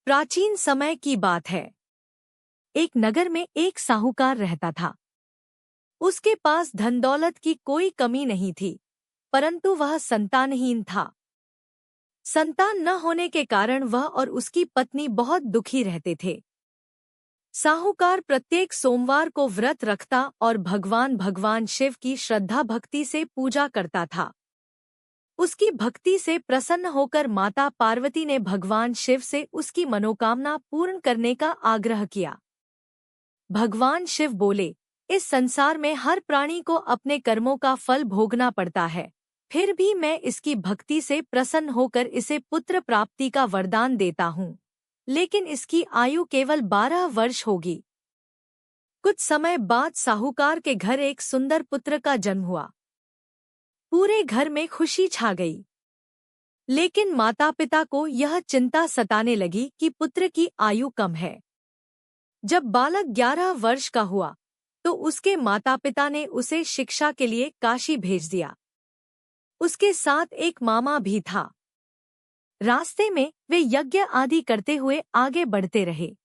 प्राचीन समय की बात है। एक नगर में एक साहूकार रहता था। उसके पास धन दौलत की कोई कमी नहीं थी, परंतु वह संतानहीन था। संतान न होने के कारण वह और उसकी पत्नी बहुत दुखी रहते थे। साहूकार प्रत्येक सोमवार को व्रत रखता और भगवान शिव की श्रद्धा भक्ति से पूजा करता था। उसकी भक्ति से प्रसन्न होकर माता पार्वती ने भगवान शिव से उसकी मनोकामना पूर्ण करने का आग्रह किया। भगवान शिव बोले, इस संसार में हर प्राणी को अपने कर्मों का फल भोगना पड़ता है, फिर भी मैं इसकी भक्ति से प्रसन्न होकर इसे पुत्र प्राप्ति का वरदान देता हूँ, लेकिन इसकी आयु केवल 12 वर्ष होगी। कुछ समय बाद साहूकार के घर एक सुंदर पुत्र का जन्म हुआ। पूरे घर में खुशी छा गई। लेकिन माता पिता को यह चिंता सताने लगी कि पुत्र की आयु कम है। जब बालक 11 वर्ष का हुआ तो उसके माता पिता ने उसे शिक्षा के लिए काशी भेज दिया। उसके साथ एक मामा भी था। रास्ते में वे यज्ञ आदि करते हुए आगे बढ़ते रहे।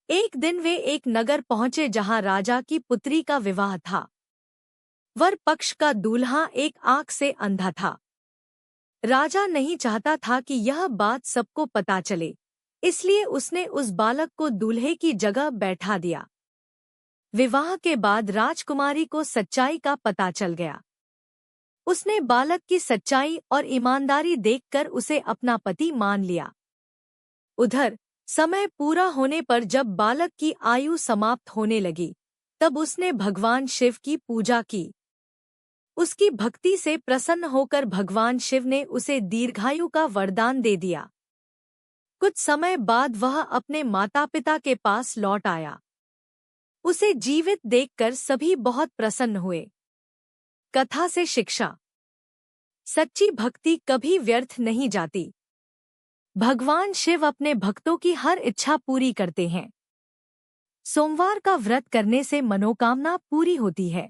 एक दिन वे एक नगर पहुंचे जहां राजा की पुत्री का विवाह था। वर पक्ष का दूल्हा एक आंख से अंधा था। राजा नहीं चाहता था कि यह बात सबको पता चले, इसलिए उसने उस बालक को दूल्हे की जगह बैठा दिया। विवाह के बाद राजकुमारी को सच्चाई का पता चल गया। उसने बालक की सच्चाई और ईमानदारी देखकर उसे अपना पति मान लिया। उधर समय पूरा होने पर जब बालक की आयु समाप्त होने लगी, तब उसने भगवान शिव की पूजा की। उसकी भक्ति से प्रसन्न होकर भगवान शिव ने उसे दीर्घायु का वरदान दे दिया। कुछ समय बाद वह अपने माता पिता के पास लौट आया। उसे जीवित देखकर सभी बहुत प्रसन्न हुए। कथा से शिक्षा: सच्ची भक्ति कभी व्यर्थ नहीं जाती। भगवान शिव अपने भक्तों की हर इच्छा पूरी करते हैं। सोमवार का व्रत करने से मनोकामना पूरी होती है।